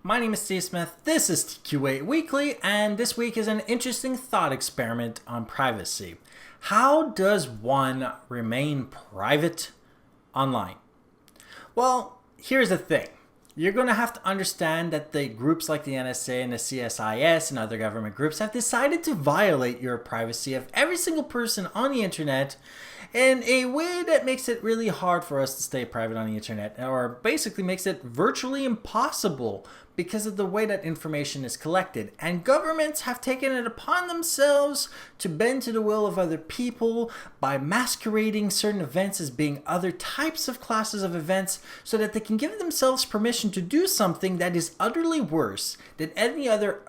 My name is Steve Smith, this is TQA Weekly, and this week is an interesting thought experiment on privacy. How does one remain private online? Well, here's the thing. You're going to have to understand that the groups like the NSA and the CSIS and other government groups have decided to violate your privacy of every single person on the internet in a way that makes it really hard for us to stay private on the internet, or basically makes it virtually impossible because of the way that information is collected. And governments have taken it upon themselves to bend to the will of other people by masquerading certain events as being other types of classes of events so that they can give themselves permission to do something that is utterly worse than any other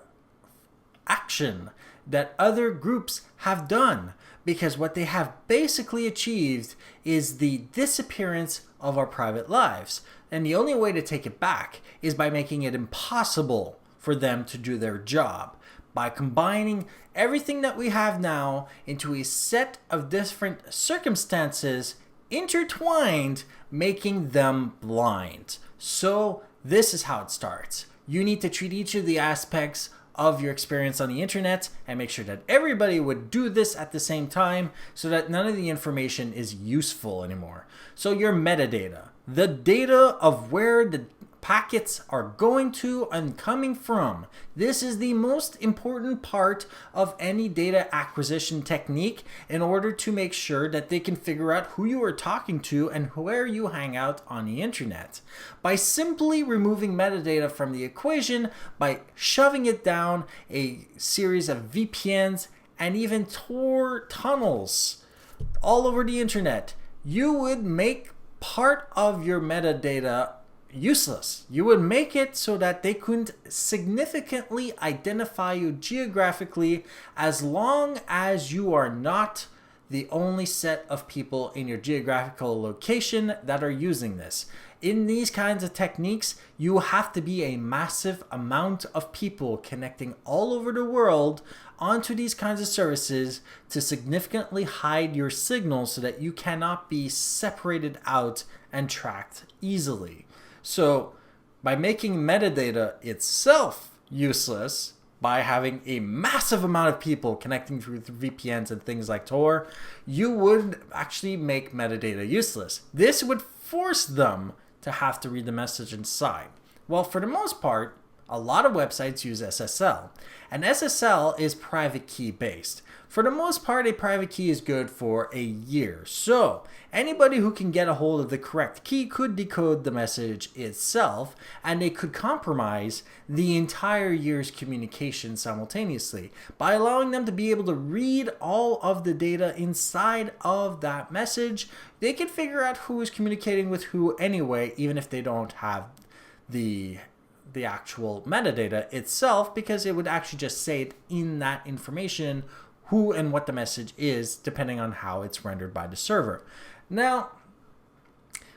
action that other groups have done. Because what they have basically achieved is the disappearance of our private lives. And the only way to take it back is by making it impossible for them to do their job. By combining everything that we have now into a set of different circumstances intertwined, making them blind. So this is how it starts. You need to treat each of the aspects of your experience on the internet and make sure that everybody would do this at the same time so that none of the information is useful anymore. So your metadata, the data of where the packets are going to and coming from. This is the most important part of any data acquisition technique in order to make sure that they can figure out who you are talking to and where you hang out on the internet. By simply removing metadata from the equation, by shoving it down a series of VPNs and even Tor tunnels all over the internet, you would make part of your metadata useless. You would make it so that they couldn't significantly identify you geographically as long as you are not the only set of people in your geographical location that are using this. In these kinds of techniques, you have to be a massive amount of people connecting all over the world onto these kinds of services to significantly hide your signal so that you cannot be separated out and tracked easily. So by making metadata itself useless, by having a massive amount of people connecting through VPNs and things like Tor, you would actually make metadata useless. This would force them to have to read the message inside. Well, for the most part, a lot of websites use SSL, and SSL is private key based. For the most part, a private key is good for a year. So anybody who can get a hold of the correct key could decode the message itself, and they could compromise the entire year's communication simultaneously. By allowing them to be able to read all of the data inside of that message, they can figure out who is communicating with who anyway, even if they don't have the actual metadata itself, because it would actually just say it in that information who and what the message is, depending on how it's rendered by the server. Now,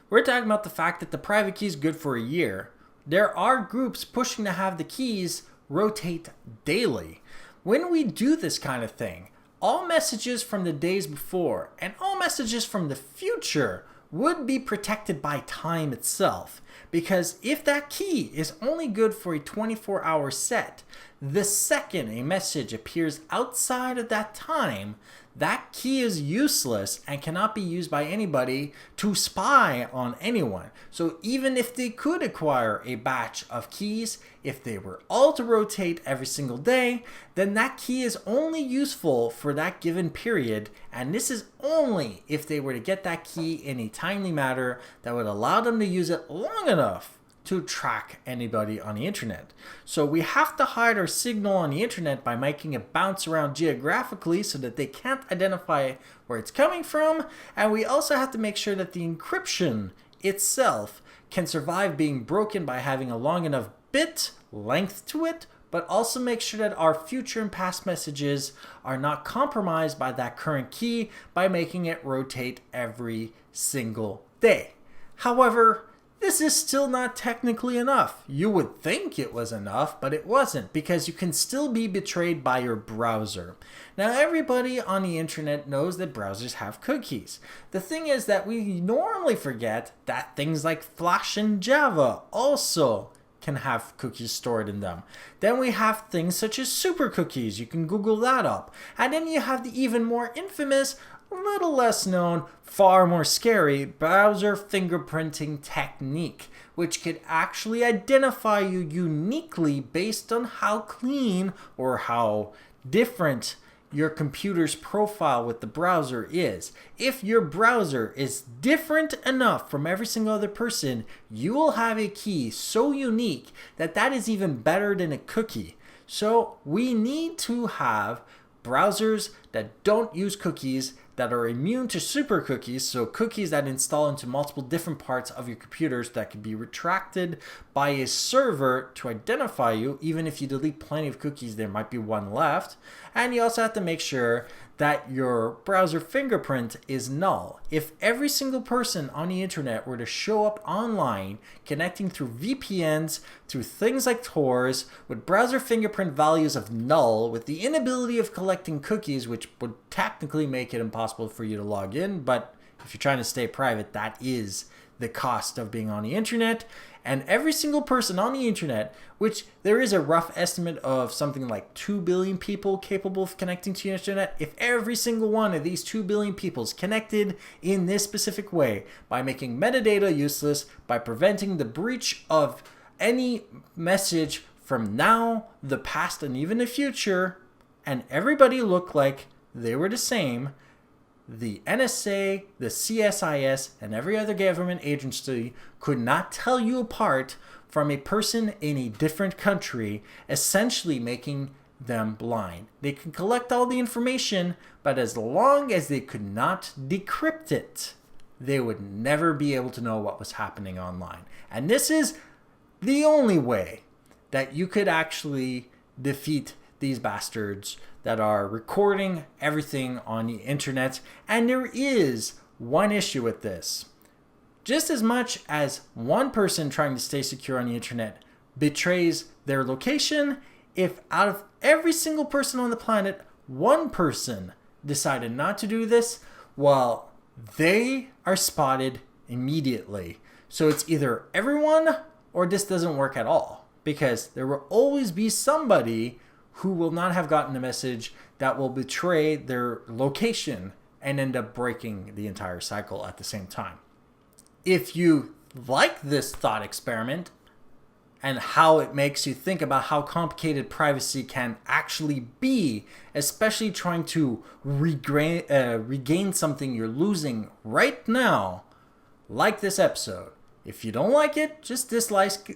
we're talking about the fact that the private key is good for a year. There are groups pushing to have the keys rotate daily. When we do this kind of thing, all messages from the days before and all messages from the future would be protected by time itself. Because if that key is only good for a 24-hour set, the second a message appears outside of that time, that key is useless and cannot be used by anybody to spy on anyone. So even if they could acquire a batch of keys, if they were all to rotate every single day, then that key is only useful for that given period. And this is only if they were to get that key in a timely manner that would allow them to use it long enough to track anybody on the internet. So we have to hide our signal on the internet by making it bounce around geographically so that they can't identify where it's coming from. And we also have to make sure that the encryption itself can survive being broken by having a long enough bit length to it, but also make sure that our future and past messages are not compromised by that current key by making it rotate every single day. However, this is still not technically enough. You would think it was enough, but it wasn't, because you can still be betrayed by your browser. Now, everybody on the internet knows that browsers have cookies. The thing is that we normally forget that things like Flash and Java also can have cookies stored in them. Then we have things such as super cookies. You can Google that up. And then you have the even more infamous, a little less known, far more scary browser fingerprinting technique, which could actually identify you uniquely based on how clean or how different your computer's profile with the browser is. If your browser is different enough from every single other person, you will have a key so unique that that is even better than a cookie. So we need to have browsers that don't use cookies, that are immune to super cookies, so cookies that install into multiple different parts of your computers that can be retracted by a server to identify you. Even if you delete plenty of cookies, there might be one left. And you also have to make sure that your browser fingerprint is null. If every single person on the internet were to show up online connecting through VPNs, through things like Tor, with browser fingerprint values of null, with the inability of collecting cookies, which would technically make it impossible for you to log in, but if you're trying to stay private, that is the cost of being on the internet. And every single person on the internet, which there is a rough estimate of something like 2 billion people capable of connecting to the internet, if every single one of these 2 billion people is connected in this specific way, by making metadata useless, by preventing the breach of any message from now, the past, and even the future, and everybody looked like they were the same, the NSA, the CSIS, and every other government agency could not tell you apart from a person in a different country, essentially making them blind. They can collect all the information, but as long as they could not decrypt it, they would never be able to know what was happening online. And this is the only way that you could actually defeat these bastards that are recording everything on the internet. And there is one issue with this. Just as much as one person trying to stay secure on the internet betrays their location, if out of every single person on the planet, one person decided not to do this, well, they are spotted immediately. So it's either everyone or this doesn't work at all, because there will always be somebody who will not have gotten the message that will betray their location and end up breaking the entire cycle at the same time. If you like this thought experiment and how it makes you think about how complicated privacy can actually be, especially trying to regain something you're losing right now, like this episode. If you don't like it, just dislike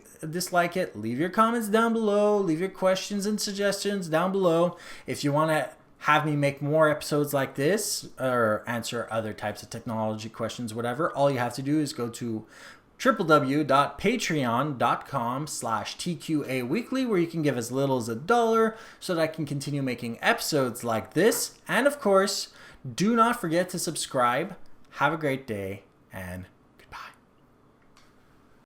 it. Leave your comments down below. Leave your questions and suggestions down below. If you want to have me make more episodes like this or answer other types of technology questions, whatever, all you have to do is go to www.patreon.com/TQA Weekly, where you can give as little as $1 so that I can continue making episodes like this. And of course, do not forget to subscribe. Have a great day and